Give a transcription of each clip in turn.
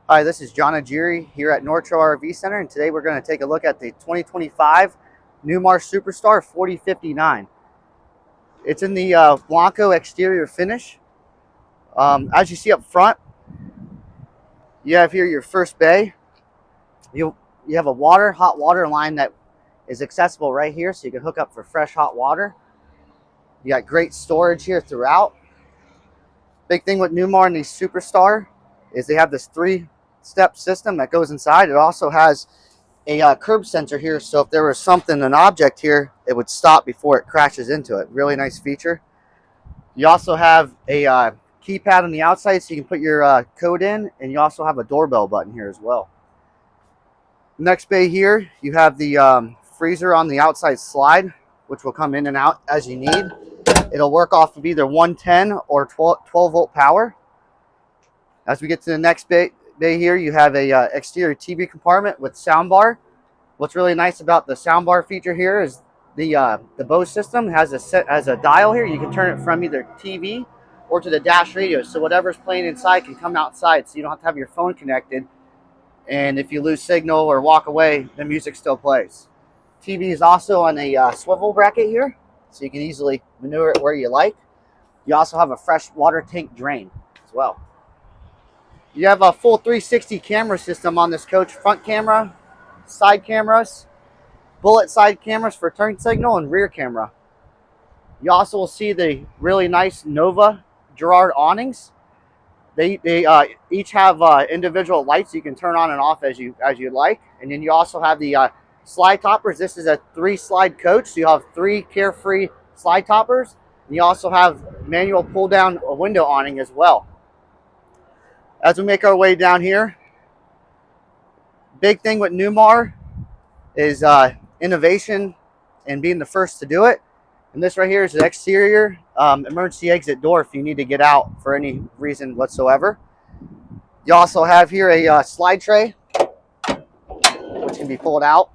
Hi, this is John Augeri here at Nortro RV Center, and today we're going to take a look at the 2025 Newmar Super Star 4059. It's in the Blanco exterior finish. As you see up front, you have here your first bay. You have a hot water line that is accessible right here, so you can hook up for fresh hot water. You got great storage here throughout. Big thing with Newmar and the Superstar is they have this three-step system that goes inside. It also has a curb sensor here, so if there was an object here, it would stop before it crashes into it. Really nice feature. You also have a keypad on the outside, so you can put your code in, and you also have a doorbell button here as well. Next bay here, you have the freezer on the outside slide, which will come in and out as you need. It'll work off of either 110 or 12 volt power. As we get to the next bay here, you have a exterior TV compartment with soundbar. What's really nice about the soundbar feature here is the Bose system has a dial here. You can turn it from either TV or to the dash radio, so whatever's playing inside can come outside, so you don't have to have your phone connected, and if you lose signal or walk away, the music still plays. TV is also on a swivel bracket here, so you can easily maneuver it where you like. You also have a fresh water tank drain as well. You have a full 360 camera system on this coach. Front camera, side cameras, bullet side cameras for turn signal, and rear camera. You also will see the really nice Nova Girard awnings. They each have individual lights you can turn on and off as you like. And then you also have the slide toppers. This is a 3-slide coach, so you have 3 carefree slide toppers. And you also have manual pull down a window awning as well. As we make our way down here, big thing with Newmar is innovation and being the first to do it. And this right here is the exterior emergency exit door if you need to get out for any reason whatsoever. You also have here a slide tray, which can be pulled out.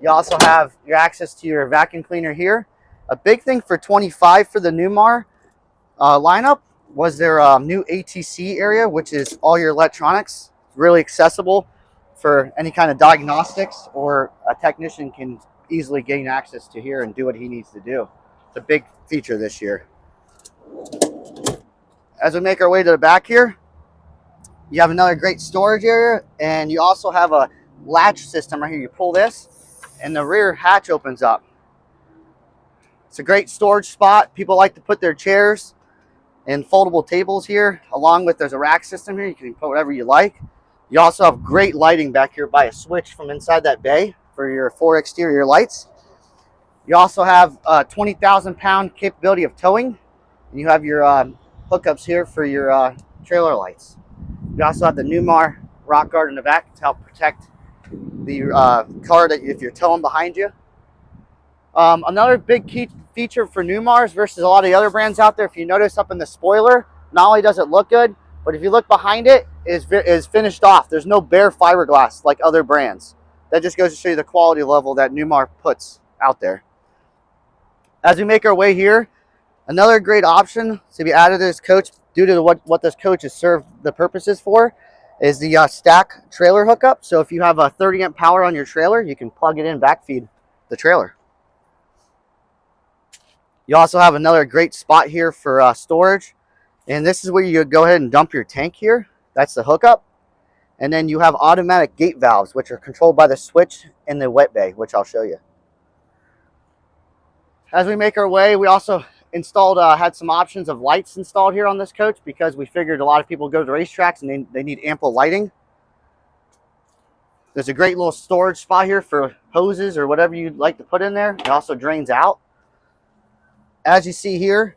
You also have your access to your vacuum cleaner here. A big thing for 25 for the Newmar lineup was their new ATC area, which is all your electronics. It's really accessible for any kind of diagnostics, or a technician can easily gain access to here and do what he needs to do. It's a big feature this year. As we make our way to the back here, you have another great storage area, and you also have a latch system right here. You pull this and the rear hatch opens up. It's a great storage spot. People like to put their chairs and foldable tables here, along with there's a rack system here. You can put whatever you like. You also have great lighting back here by a switch from inside that bay for your 4 exterior lights. You also have a 20,000 pound capability of towing. And you have your hookups here for your trailer lights. You also have the Newmar rock guard in the back to help protect the car that if you're towing behind you. Another big key feature for Newmars versus a lot of the other brands out there, if you notice up in the spoiler, not only does it look good, but if you look behind it, is finished off. There's no bare fiberglass like other brands. That just goes to show you the quality level that Newmar puts out there. As we make our way here, another great option to be added to this coach, due to what this coach has served the purposes for, is the stack trailer hookup. So if you have a 30 amp power on your trailer, you can plug it in, backfeed the trailer. You also have another great spot here for storage, and this is where you go ahead and dump your tank here. That's the hookup. And then you have automatic gate valves, which are controlled by the switch in the wet bay, which I'll show you. As we make our way, we also installed, had some options of lights installed here on this coach, because we figured a lot of people go to racetracks and they need ample lighting. There's a great little storage spot here for hoses or whatever you'd like to put in there. It also drains out. As you see here,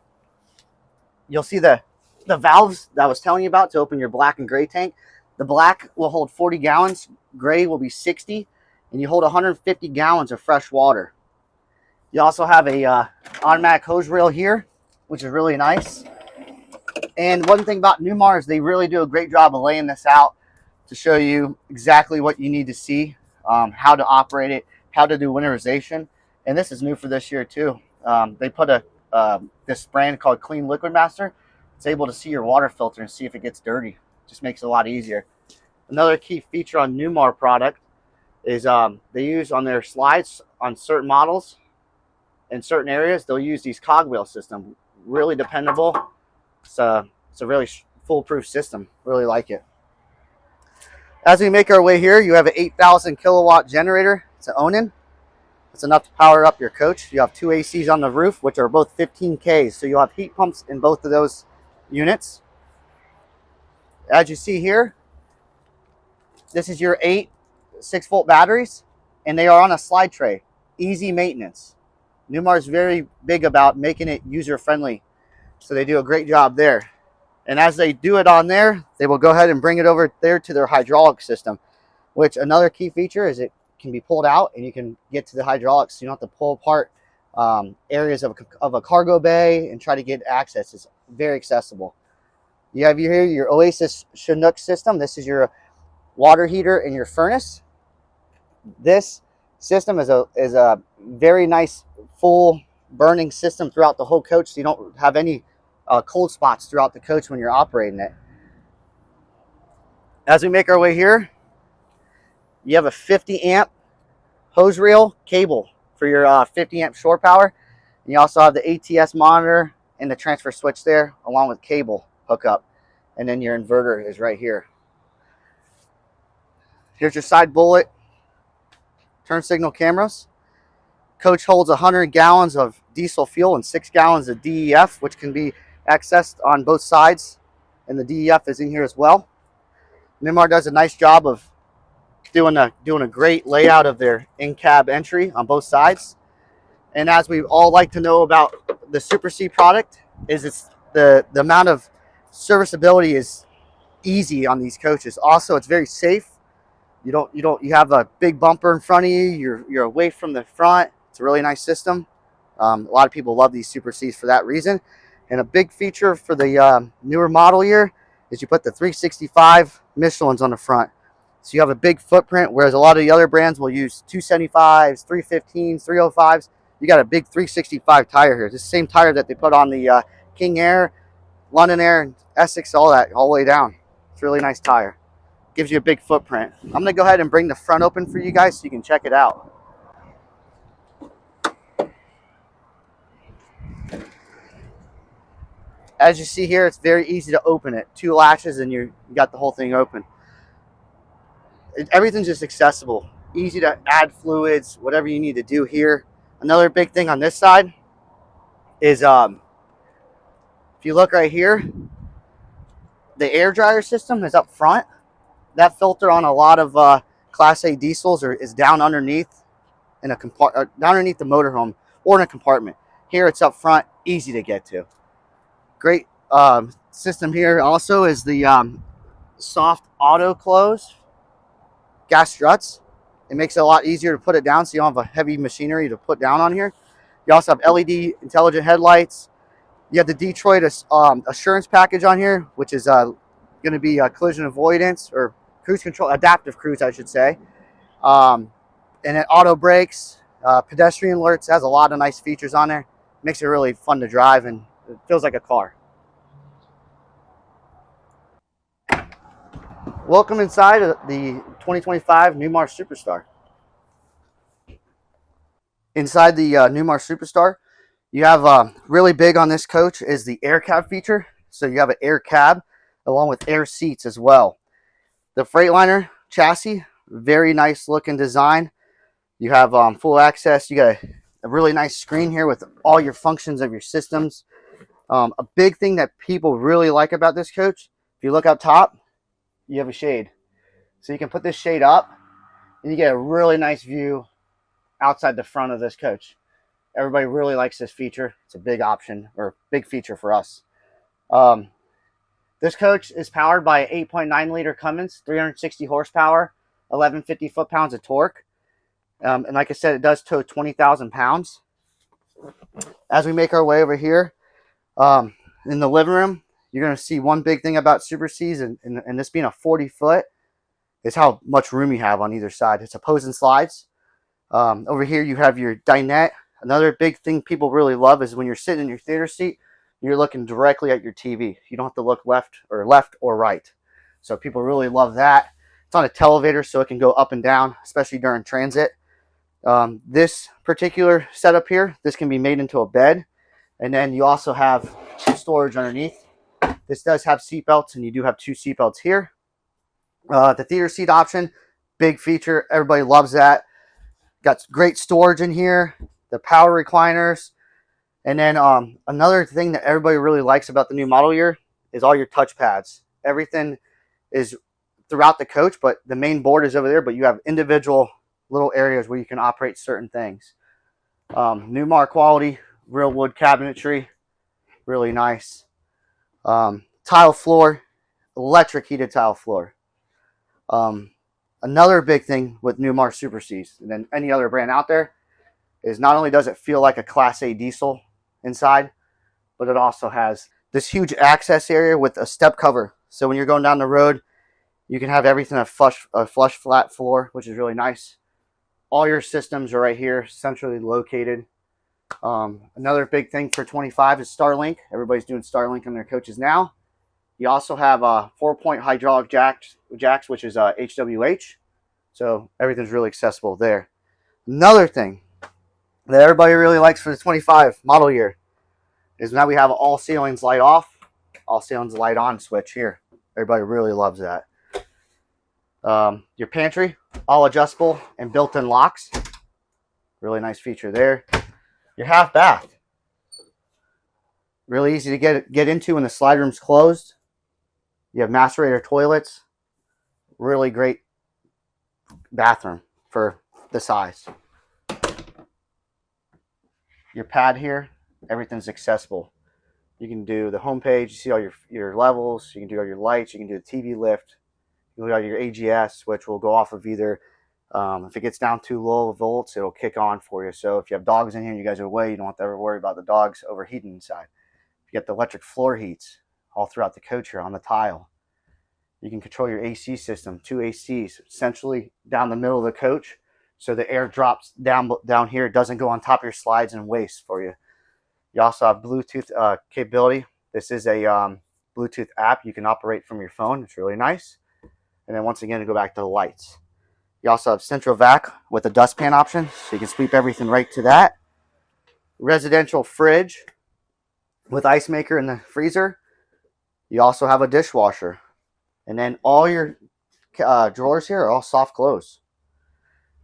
you'll see the valves that I was telling you about to open your black and gray tank. The black will hold 40 gallons, gray will be 60, and you hold 150 gallons of fresh water. You also have a automatic hose reel here, which is really nice. And one thing about Newmar is they really do a great job of laying this out to show you exactly what you need to see, how to operate it, how to do winterization. And this is new for this year too. They put this brand called Clean Liquid Master. It's able to see your water filter and see if it gets dirty. Just makes it a lot easier. Another key feature on Newmar product is they use on their slides on certain models in certain areas, they'll use these cogwheel system. Really dependable. It's a really foolproof system. Really like it. As we make our way here, you have an 8,000 kilowatt generator. It's an Awnings. It's enough to power up your coach. You have two ACs on the roof, which are both 15Ks. So you'll have heat pumps in both of those units. As you see here, this is your 8 6-volt batteries, and they are on a slide tray. Easy maintenance. Newmar is very big about making it user-friendly, so they do a great job there. And as they do it on there, they will go ahead and bring it over there to their hydraulic system, which another key feature is it can be pulled out and you can get to the hydraulics. So you don't have to pull apart areas of a cargo bay and try to get access. It's very accessible. You have here your Oasis Chinook system. This is your water heater and your furnace. This system is a very nice full burning system throughout the whole coach, so you don't have any cold spots throughout the coach when you're operating it. As we make our way here, you have a 50 amp hose reel cable for your 50 amp shore power. And you also have the ATS monitor and the transfer switch there, along with cable hookup. And then your inverter is right here. Here's your side bullet turn signal cameras. Coach holds 100 gallons of diesel fuel and 6 gallons of DEF, which can be accessed on both sides. And the DEF is in here as well. Newmar does a nice job of doing a great layout of their in-cab entry on both sides. And as we all like to know about the Super C product, is it's the amount of serviceability is easy on these coaches. Also, it's very safe. You have a big bumper in front of you. You're away from the front. It's a really nice system. A lot of people love these Super Cs for that reason. And a big feature for the newer model year is you put the 365 Michelins on the front. So you have a big footprint, whereas a lot of the other brands will use 275s, 315s, 305s. You got a big 365 tire here. It's the same tire that they put on the King Air, London Air, Essex, all the way down. It's a really nice tire. Gives you a big footprint. I'm going to go ahead and bring the front open for you guys so you can check it out. As you see here, it's very easy to open it. 2 latches and you got the whole thing open. Everything's just accessible. Easy to add fluids, whatever you need to do here. Another big thing on this side is if you look right here, the air dryer system is up front. That filter on a lot of Class A diesels is down underneath in a down underneath the motorhome or in a compartment. Here it's up front, easy to get to. Great system here also is the soft auto close gas struts. It makes it a lot easier to put it down so you don't have a heavy machinery to put down on here. You also have LED intelligent headlights. You have the Detroit assurance package on here, which is going to be collision avoidance or cruise control, adaptive cruise, I should say. And then auto brakes, pedestrian alerts. Has a lot of nice features on there. Makes it really fun to drive and it feels like a car. Welcome inside the 2025 Newmar Super Star. Inside the Newmar Super Star, you have really big on this coach is the air cab feature. So you have an air cab along with air seats as well. The Freightliner chassis, very nice looking design. You have full access. You got a really nice screen here with all your functions of your systems. A big thing that people really like about this coach, if you look up top, you have a shade. So you can put this shade up and you get a really nice view outside the front of this coach. Everybody really likes this feature. It's a big option or big feature for us. This coach is powered by an 8.9 liter Cummins, 360 horsepower, 1150 foot-pounds of torque. And like I said, it does tow 20,000 pounds. As we make our way over here, in the living room, you're going to see one big thing about Super Cs, and this being a 40-foot, is how much room you have on either side. It's opposing slides. Over here, you have your dinette. Another big thing people really love is when you're sitting in your theater seat, you're looking directly at your TV. You don't have to look left or right. So people really love that. It's on a televator, so it can go up and down, especially during transit. This particular setup here, this can be made into a bed. And then you also have storage underneath. This does have seat belts, and you do have 2 seat belts here. The theater seat option, big feature. Everybody loves that. Got great storage in here. The power recliners. And then another thing that everybody really likes about the new model year is all your touch pads. Everything is throughout the coach, but the main board is over there, but you have individual little areas where you can operate certain things. Newmar quality, real wood cabinetry, really nice. Tile floor, electric heated tile floor. Another big thing with Newmar Super Cs than any other brand out there is not only does it feel like a Class A diesel inside, but it also has this huge access area with a step cover. So when you're going down the road, you can have everything a flush flat floor, which is really nice. All your systems are right here, centrally located. Another big thing for 25 is Starlink. Everybody's doing Starlink on their coaches now. You also have 4-point hydraulic jacks, which is HWH. So everything's really accessible there. Another thing that everybody really likes for the 25 model year is now we have all ceilings light off, all ceilings light on switch here. Everybody really loves that. Your pantry, all adjustable and built-in locks. Really nice feature there. Your half bath. Really easy to get into when the slide room's closed. You have macerator toilets. Really great bathroom for the size. Your pad here, everything's accessible. You can do the home page, you see all your levels, you can do all your lights, you can do the TV lift, you can do all your AGS, which will go off of either, if it gets down too low of volts, it'll kick on for you. So if you have dogs in here and you guys are away, you don't have to ever worry about the dogs overheating inside. You get the electric floor heats all throughout the coach here on the tile. You can control your AC system, 2 ACs, essentially down the middle of the coach. So the air drops down here. It doesn't go on top of your slides and waste for you. You also have Bluetooth capability. This is a Bluetooth app you can operate from your phone. It's really nice. And then once again, to go back to the lights. You also have central vac with a dustpan option, so you can sweep everything right to that. Residential fridge with ice maker in the freezer. You also have a dishwasher. And then all your drawers here are all soft close.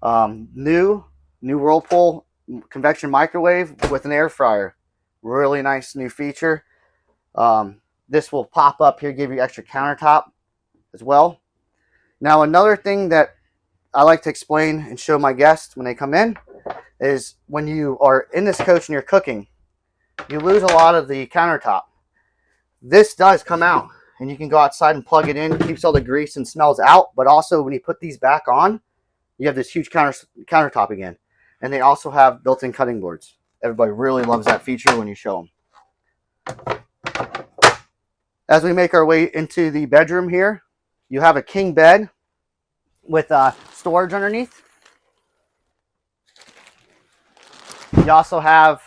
New Whirlpool convection microwave with an air fryer. Really nice new feature. This will pop up here, give you extra countertop as well. Now another thing that I like to explain and show my guests when they come in is when you are in this coach and you're cooking, you lose a lot of the countertop. This does come out and you can go outside and plug it in. It keeps all the grease and smells out, but also when you put these back on, you have this huge countertop again. And they also have built-in cutting boards. Everybody really loves that feature when you show them. As we make our way into the bedroom here, you have a king bed with storage underneath. You also have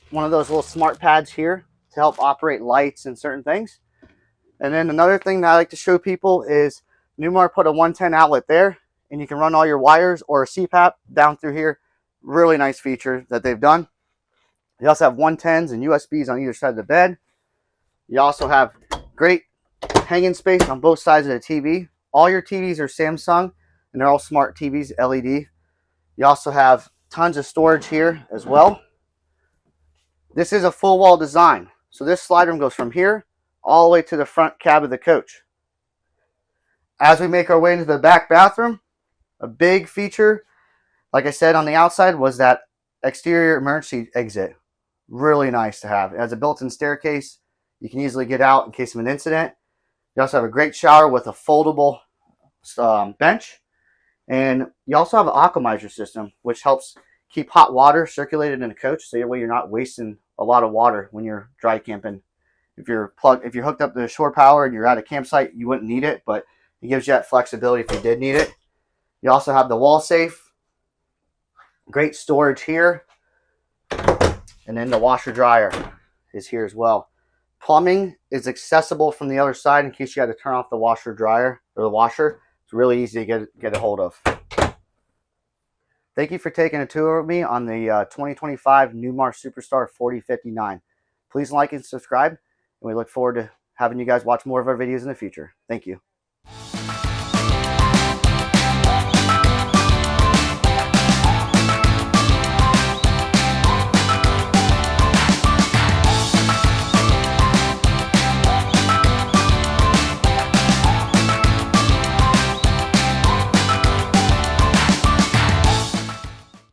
one of those little smart pads here to help operate lights and certain things. And then another thing that I like to show people is Newmar put a 110 outlet there, and you can run all your wires or a CPAP down through here. Really nice feature that they've done. You also have 110s and USBs on either side of the bed. You also have great hanging space on both sides of the TV. All your TVs are Samsung, and they're all smart TVs, LED. You also have tons of storage here as well. This is a full wall design. So this slide room goes from here all the way to the front cab of the coach. As we make our way into the back bathroom, a big feature, like I said on the outside, was that exterior emergency exit. Really nice to have. It has a built-in staircase. You can easily get out in case of an incident. You also have a great shower with a foldable bench. And you also have an aquamizer system, which helps keep hot water circulated in the coach, so that way you're not wasting a lot of water when you're dry camping. If you're hooked up to shore power and you're at a campsite, you wouldn't need it, but it gives you that flexibility if you did need it. You also have the wall safe. Great storage here. And then the washer dryer is here as well. Plumbing is accessible from the other side in case you had to turn off the washer dryer or the washer. It's really easy to get a hold of. Thank you for taking a tour with me on the 2025 Newmar Super Star 4059. Please like and subscribe, and we look forward to having you guys watch more of our videos in the future. Thank you.